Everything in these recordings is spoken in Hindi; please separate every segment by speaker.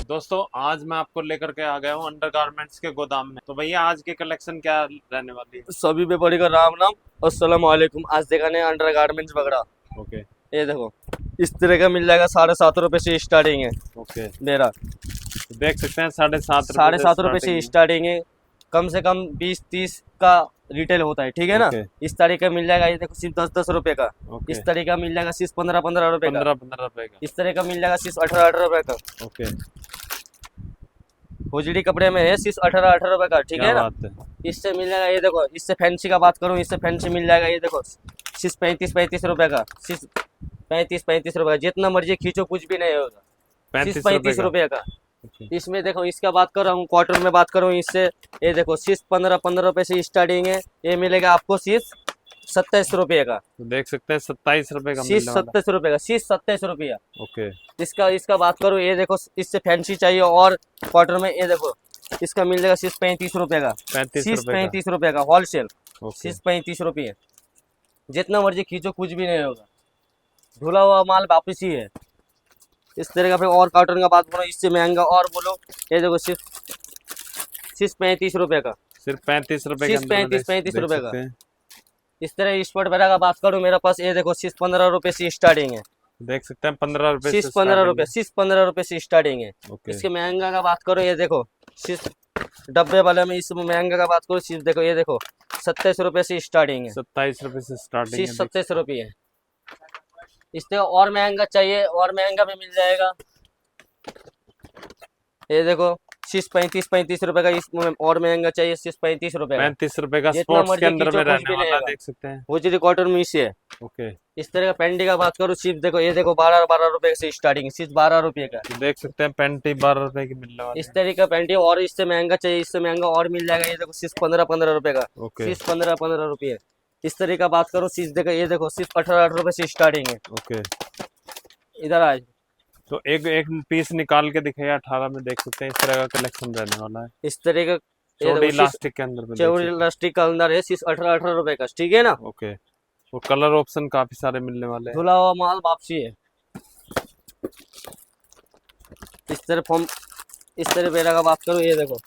Speaker 1: दोस्तों आज मैं आपको लेकर के आ गया हूँ अंडरगारमेंट्स के गोदाम में। तो भैया आज की कलेक्शन क्या रहने वाली है?
Speaker 2: सभी व्यापारी का राम नाम। अस्सलाम वालेकुम। आज दिखाने अंडर गारमेंट्स वगैरह।
Speaker 1: ओके।
Speaker 2: ये देखो, इस तरह का मिल जाएगा। 7.5 रुपए से स्टार्टिंग है
Speaker 1: ओके,
Speaker 2: मेरा।
Speaker 1: तो देख सकते हैं 7.5 रुपए
Speaker 2: साढ़े
Speaker 1: से
Speaker 2: सात रुपए से
Speaker 1: स्टार्टिंग है।
Speaker 2: स्टार्टिंग है। कम से कम 20-30 का रिटेल होता है, ठीक है ना।
Speaker 1: ओके।
Speaker 2: इस तरह का मिल जाएगा। ये देखो सिर्फ 10-10 रुपए का।
Speaker 1: ओके,
Speaker 2: इस तरह का मिल जाएगा सिर्फ 15-15 रुपए का।
Speaker 1: 15-15 रुपए का।
Speaker 2: इस तरह का मिल जाएगा सिर्फ 18-18 रुपए का।
Speaker 1: ओके,
Speaker 2: होजड़ी कपड़े में है सिर्फ 18-18 रुपए का, ठीक
Speaker 1: क्या
Speaker 2: है ना।
Speaker 1: बात है।
Speaker 2: इससे मिल जाएगा। ये देखो, इससे फैंसी का बात करूँ, इससे फैंसी मिल जाएगा। ये देखो सिर्फ 35-35 रुपए का। सिर्फ 35-35 रुपए का। जितना मर्जी खींचो कुछ भी नहीं होगा। सिर्फ
Speaker 1: 35 रुपए
Speaker 2: 35
Speaker 1: का।
Speaker 2: रुपए का।
Speaker 1: ओके।
Speaker 2: इसमें देखो, इसका बात कर रहा हूँ, कॉटन में बात करूँ इससे। ये देखो सिर्फ 15-15 रुपए से स्टार्टिंग है। ये मिलेगा आपको सिर्फ 27 रुपए का।
Speaker 1: तो देख सकते हैं 27 रुपए का
Speaker 2: सिर्फ
Speaker 1: मिलने वाला
Speaker 2: 27 रुपए का, सिर्फ 27 रुपया।
Speaker 1: है। ओके।
Speaker 2: इसका इसका बात करूँ, ये देखो इससे फैंसी चाहिए और कॉटन में, ये देखो इसका मिल जाएगा सिर्फ 35 रुपए का।
Speaker 1: 35
Speaker 2: सिर्फ
Speaker 1: रुपए का।
Speaker 2: 35 रुपए का होलसेल।
Speaker 1: ओके।
Speaker 2: सिर्फ 35 रुपये। जितना मर्जी खींचो कुछ भी नहीं होगा। धुला हुआ माल वापस ही है। इस तरह का। फिर और कॉटन का बात करो, इससे महंगा और बोलो। ये देखो सिर्फ 35 रुपए का।
Speaker 1: सिर्फ 35 रुपए के
Speaker 2: सिर्फ
Speaker 1: अंदर में
Speaker 2: 35
Speaker 1: देख
Speaker 2: रुपए का।
Speaker 1: सकते हैं।
Speaker 2: इस तरह स्पॉट वगैरह का बात करूँ मेरे पास, ये देखो सिर्फ 15 रुपए से स्टार्टिंग है।
Speaker 1: देख सकते हैं 15 रुपए से
Speaker 2: सिर्फ 15
Speaker 1: स्टार्टिंग
Speaker 2: रुपए,
Speaker 1: है।
Speaker 2: सिर्फ 15 रुपए से स्टार्टिंग है।
Speaker 1: ओके।
Speaker 2: इसके महंगा का बात करो, ये देखो सिर्फ डब्बे वाले में इस महंगा का बात करो, सिर्फ देखो, ये देखो 27 रुपए से स्टार्टिंग है।
Speaker 1: 27 रुपए से स्टार्टिंग
Speaker 2: सिर्फ
Speaker 1: है, देख
Speaker 2: 27 रुपये है। इससे और महंगा चाहिए, और महंगा भी मिल जाएगा। ये देखो सिर्फ 35-35 रुपए का। इसमें और महंगा चाहिए, सिर्फ 35 रुपए का।
Speaker 1: 35 रुपए का
Speaker 2: जितना
Speaker 1: स्पोर्ट्स के
Speaker 2: मर्जी
Speaker 1: अंदर
Speaker 2: खींचो
Speaker 1: में
Speaker 2: कुछ
Speaker 1: रहने
Speaker 2: भी नहीं
Speaker 1: वाला है,
Speaker 2: होगा।
Speaker 1: देख सकते हैं।
Speaker 2: होजरी कॉटन में से है।
Speaker 1: ओके।
Speaker 2: इस तरह का पेंटी का बात करूँ, सिर्फ देखो, ये देखो 12-12 रुपए से स्टार्टिंग, सिर्फ 12 रुपए का।
Speaker 1: तो देख सकते हैं पैंटी 12 रुपए की मिलने वाली
Speaker 2: इस
Speaker 1: है।
Speaker 2: तरह का पेंटी और इससे महंगा चाहिए, इससे महंगा और मिल जाएगा। ये देखो सिर्फ 15-15 रुपए का।
Speaker 1: ओके।
Speaker 2: सिर्फ 15-15 रुपये। इस तरह का बात करो, सिर्फ देखो, ये देखो सिर्फ 18-18 रुपए से स्टार्टिंग है।
Speaker 1: ओके,
Speaker 2: इधर आ।
Speaker 1: तो एक एक पीस निकाल के दिखाइए 18 में, देख सकते हैं इस तरह का कलेक्शन रहने वाला है।
Speaker 2: इस तरह का। ये
Speaker 1: चौड़ी
Speaker 2: देखो सिर्फ
Speaker 1: इलास्टिक के अंदर में देख
Speaker 2: चौड़ी
Speaker 1: सकते
Speaker 2: इलास्टिक का अंदर है, सिर्फ 18-18 रुपए का, ठीक है ना।
Speaker 1: हैं। ओके, और कलर ऑप्शन काफी सारे मिलने वाले हैं।
Speaker 2: धुला हुआ माल वापसी है। इस तरह फॉर्म, इस तरह बेरा का बात करूँ, ये देखो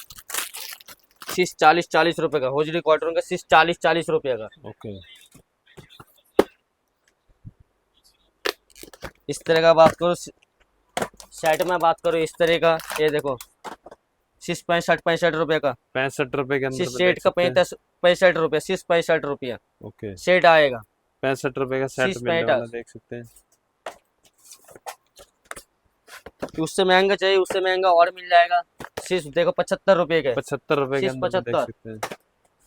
Speaker 2: सिर्फ 40-40 रुपए का। होजरी कॉटन का सिर्फ 40-40 रुपए का।
Speaker 1: ओके।
Speaker 2: इस तरह का बात करो, शर्ट में बात करो, इस तरह का। ये देखो सिर्फ 65-65 रुपए का।
Speaker 1: 65 रुपए के अंदर
Speaker 2: सिर्फ
Speaker 1: में
Speaker 2: सेट
Speaker 1: देख
Speaker 2: का
Speaker 1: सकते हैं।
Speaker 2: 65 रुपए, सिर्फ 65 रुपया
Speaker 1: ओके,
Speaker 2: सेट आएगा।
Speaker 1: 65 रुपए का सेट
Speaker 2: सिर्फ
Speaker 1: मिलने वाला
Speaker 2: 65।
Speaker 1: देख सकते हैं।
Speaker 2: उससे महंगा चाहिए, उससे महंगा और मिल जाएगा। सिर्फ देखो 75 रुपए के।
Speaker 1: 75 रुपए के
Speaker 2: सिर्फ
Speaker 1: अंदर में देख
Speaker 2: 75।
Speaker 1: सकते हैं।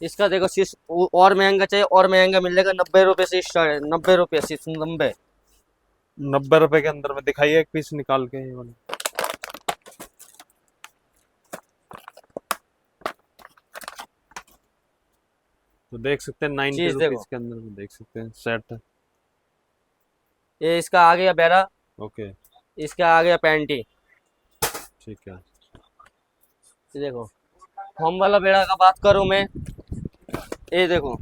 Speaker 2: इसका देखो सिर्फ और महंगा चाहिए, और महंगा मिल जाएगा। 90 रुपए से स्टार्ट है। 90 रुपये, सिर्फ 90।
Speaker 1: 90 रुपए के अंदर में दिखाइए एक पीस निकाल के ये वाला। तो देख सकते हैं 90
Speaker 2: चीज
Speaker 1: रुपीज
Speaker 2: देखो,
Speaker 1: के अंदर में देख सकते हैं सेट।
Speaker 2: ये इसका आ गया बेरा।
Speaker 1: ओके,
Speaker 2: इसका आ गया पैंटी।
Speaker 1: ठीक है।
Speaker 2: ये देखो फॉर्म वाला बेड़ा का बात करूं मैं, ये देखो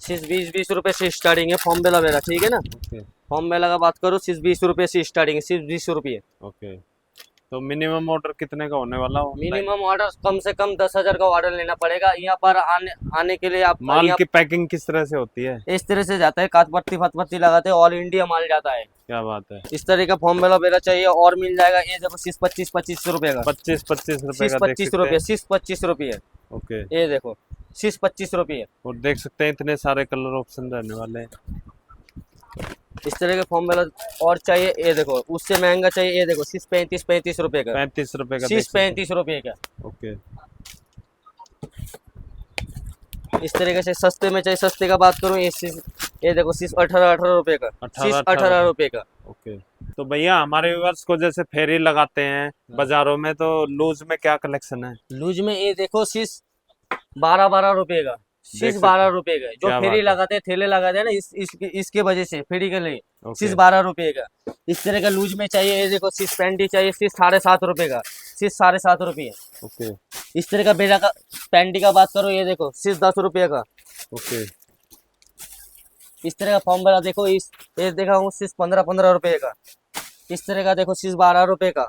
Speaker 2: सिर्फ 20-20 रुपए से स्टार्टिंग है फॉर्म वाला बेड़ा, ठीक है ना।
Speaker 1: ओके।
Speaker 2: फॉर्म वाला का बात करूं, सिर्फ 20 रुपए से स्टार्टिंग है, सिर्फ 20 रुपये।
Speaker 1: ओके, तो मिनिमम ऑर्डर कितने का होने वाला ऑनलाइन?
Speaker 2: मिनिमम ऑर्डर कम से कम 10,000 का ऑर्डर लेना पड़ेगा। यहाँ पर आने के लिए आप
Speaker 1: माल
Speaker 2: यहाँ
Speaker 1: की पैकिंग किस तरह से होती है?
Speaker 2: इस तरह से जाता है, काच पत्ती फत पत्ती लगाते हैं, ऑल इंडिया माल जाता है।
Speaker 1: क्या बात है।
Speaker 2: इस तरह का फॉर्म वाला बेरा चाहिए और मिल जाएगा। ये देखो सिर्फ 25-25 रुपए का।
Speaker 1: 25 रुपए
Speaker 2: सिर्फ
Speaker 1: का देख
Speaker 2: 25
Speaker 1: सकते
Speaker 2: रुपये,
Speaker 1: हैं।
Speaker 2: सिर्फ 25 रुपये।
Speaker 1: ओके,
Speaker 2: ये देखो सिर्फ 25 रुपये।
Speaker 1: और देख सकते हैं इतने सारे कलर ऑप्शन रहने वाले हैं।
Speaker 2: इस तरह के फॉर्म वाला और चाहिए, ये देखो उससे महंगा चाहिए। ये देखो सिर्फ 35-35 रुपए का।
Speaker 1: 35 रुपए का देख
Speaker 2: सिर्फ
Speaker 1: सकते हैं।
Speaker 2: 35 रुपये का।
Speaker 1: ओके,
Speaker 2: इस तरीके से सस्ते में चाहिए, सस्ते का बात करूँ, ये देखो सिर्फ 18-18 रुपए का।
Speaker 1: 18
Speaker 2: सिर्फ 18 रुपए का।
Speaker 1: ओके। तो भैया हमारे व्यूअर्स को जैसे फेरी लगाते हैं बाजारों में, तो लूज में क्या कलेक्शन है?
Speaker 2: लूज में ये देखो सिर्फ 12-12 रुपए का। सिर्फ
Speaker 1: सकते
Speaker 2: 12 रुपए का। जो
Speaker 1: क्या
Speaker 2: फेरी
Speaker 1: बात है।
Speaker 2: लगाते हैं, ठेले लगाते हैं ना, इसके वजह से फेरी के लिए
Speaker 1: ओके,
Speaker 2: सिर्फ 12 रुपए का। इस तरह का लूज में चाहिए, ये देखो सिर्फ पैंटी चाहिए, सिर्फ 7.5 रुपए का। सिर्फ 7.5 रुपये।
Speaker 1: ओके,
Speaker 2: इस तरह का बेड़ा का पैंटी का बात करो, ये देखो सिर्फ 10 रुपये का।
Speaker 1: ओके,
Speaker 2: इस तरह का फॉर्म वाला देखो, ये देखा हूँ सिर्फ 15-15 रुपए का। इस तरह का देखो सिर्फ 12 रुपए का।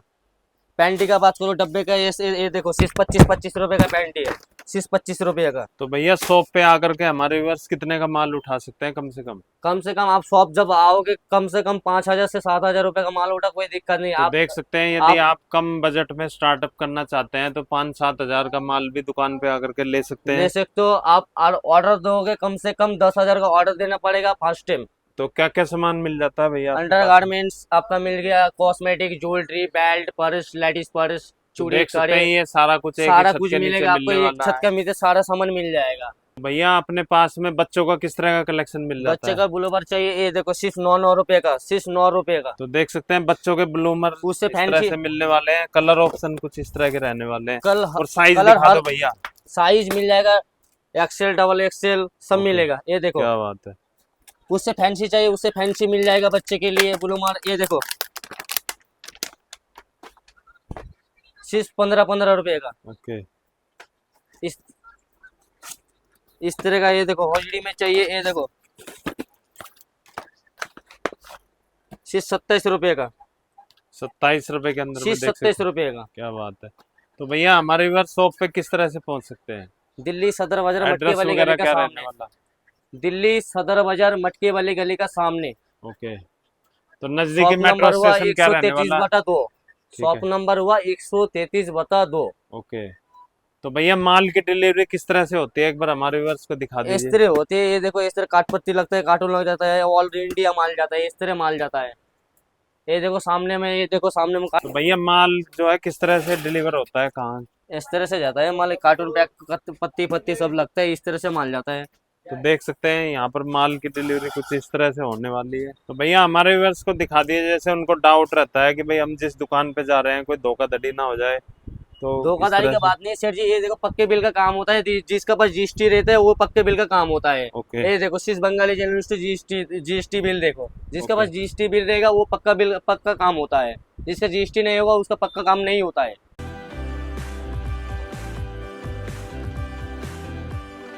Speaker 2: पैंटी का बात करो डब्बे का, ये देखो सिर्फ 25 रुपए का पैंटी है, सिर्फ 25 रुपए का।
Speaker 1: तो भैया शॉप पे आकर के हमारे व्यूअर्स कितने का माल उठा सकते हैं कम से कम?
Speaker 2: कम से कम आप शॉप जब आओगे कम से कम 5,000 से 7,000 रुपए का माल उठा, कोई दिक्कत नहीं।
Speaker 1: तो
Speaker 2: आप
Speaker 1: देख सकते हैं यदि आप कम बजट में स्टार्टअप करना चाहते हैं तो 5-7 हजार का माल भी दुकान पे आकर के ले सकते
Speaker 2: ले
Speaker 1: हैं।
Speaker 2: सकते हो। आप ऑर्डर दोगे कम से कम 10,000 का ऑर्डर देना पड़ेगा फर्स्ट टाइम।
Speaker 1: तो क्या क्या सामान मिल जाता है भैया आपके
Speaker 2: अंडर
Speaker 1: पास?
Speaker 2: गारमेंट्स आपका मिल गया, cosmetic, jewellery, belt, purse, ladies purse,
Speaker 1: तो
Speaker 2: चूड़ी,
Speaker 1: देख सकते
Speaker 2: कड़े,
Speaker 1: हैं ये सारा कुछ एक ही
Speaker 2: सारा
Speaker 1: छत
Speaker 2: कुछ
Speaker 1: के नीचे
Speaker 2: मिलेगा आपको।
Speaker 1: मिलने
Speaker 2: एक
Speaker 1: वाला
Speaker 2: छत
Speaker 1: है।
Speaker 2: के नीचे सारा सामान मिल जाएगा।
Speaker 1: भैया अपने पास में बच्चों का किस तरह का कलेक्शन मिल जाता
Speaker 2: बच्चे
Speaker 1: है?
Speaker 2: का ब्लूबर चाहिए, ये देखो सिर्फ 9 रुपए का, सिर्फ 9 रुपए का।
Speaker 1: तो देख सकते हैं बच्चों के ब्लूमर
Speaker 2: उससे
Speaker 1: इस तरह
Speaker 2: फैंसी
Speaker 1: से मिलने वाले हैं, कलर ऑप्शन कुछ इस तरह के रहने वाले हैं।
Speaker 2: कल
Speaker 1: और साइज
Speaker 2: कलर
Speaker 1: दिखा
Speaker 2: हर
Speaker 1: दो भैया।
Speaker 2: साइज मिल जाएगा, एक्सेल, डबल एक्सेल सब
Speaker 1: ओके।
Speaker 2: मिलेगा। ये देखो
Speaker 1: क्या बात है।
Speaker 2: उससे फैंसी चाहिए, उससे फैंसी मिल जाएगा बच्चे के लिए ब्लूमर। ये देखो सिर्फ 15 रुपए का।
Speaker 1: ओके।
Speaker 2: इस इस तरह का ये देखो होजड़ी में चाहिए, ये देखो सिर्फ 27 रुपए का,
Speaker 1: 27 रुपए के अंदर में
Speaker 2: सिर्फ
Speaker 1: देख
Speaker 2: 27
Speaker 1: सकते हैं।
Speaker 2: रुपए का।
Speaker 1: क्या बात है। तो भैया हमारे व्यूअर शॉप पे किस तरह से पहुंच सकते हैं?
Speaker 2: दिल्ली सदर बाजार मटके
Speaker 1: एड्रेस
Speaker 2: वाली
Speaker 1: वगैरह
Speaker 2: गली का
Speaker 1: क्या रहने
Speaker 2: सामने।
Speaker 1: वाला?
Speaker 2: दिल्ली सदर बाजार मटके वाली गली का सामने।
Speaker 1: ओके। तो नजदीकी
Speaker 2: शॉप
Speaker 1: मेट्रो
Speaker 2: नंबर हुआ
Speaker 1: स्टेशन क्या रहने
Speaker 2: 133
Speaker 1: वाला?
Speaker 2: बटा 2।
Speaker 1: ठीक
Speaker 2: शॉप
Speaker 1: है।
Speaker 2: नंबर हुआ 133 बटा 2।
Speaker 1: ओके। तो भैया माल की डिलीवरी किस तरह से होती है, एक बार हमारे व्यूअर्स को दिखा
Speaker 2: इस
Speaker 1: दीजिए।
Speaker 2: तरह होती है, ये देखो इस तरह काट पत्ती लगता है, कार्टून लग जाता है, ऑल इंडिया माल जाता है, इस तरह माल जाता है। ये देखो सामने में, ये देखो सामने में
Speaker 1: तो भैया माल जो है किस तरह से डिलीवर होता है, कहाँ?
Speaker 2: इस तरह से जाता है माल, कार्टून पैक पत्ती पत्ती सब लगता है, इस तरह से माल जाता है।
Speaker 1: तो देख सकते हैं यहाँ पर माल की डिलीवरी कुछ इस तरह से होने वाली है। तो भैया हमारे व्यूअर्स को दिखा दिए, जैसे उनको डाउट रहता है कि भाई हम जिस दुकान पे जा रहे हैं कोई धोखाधड़ी ना हो जाए। तो इस
Speaker 2: धोखाधड़ी
Speaker 1: तरह
Speaker 2: का
Speaker 1: से-
Speaker 2: बात नहीं है सेठ जी, ये देखो पक्के बिल का काम होता है। जिसका पास जीएसटी रहता है वो पक्के बिल का काम होता है।
Speaker 1: ओके।
Speaker 2: ये देखो सिर्फ बंगाली जर्नलिस्ट जीएसटी बिल देखो, जिसका
Speaker 1: ओके।
Speaker 2: पास जीएसटी बिल रहेगा वो पक्का काम होता है। जिसका जीएसटी नहीं होगा उसका पक्का काम नहीं होता है।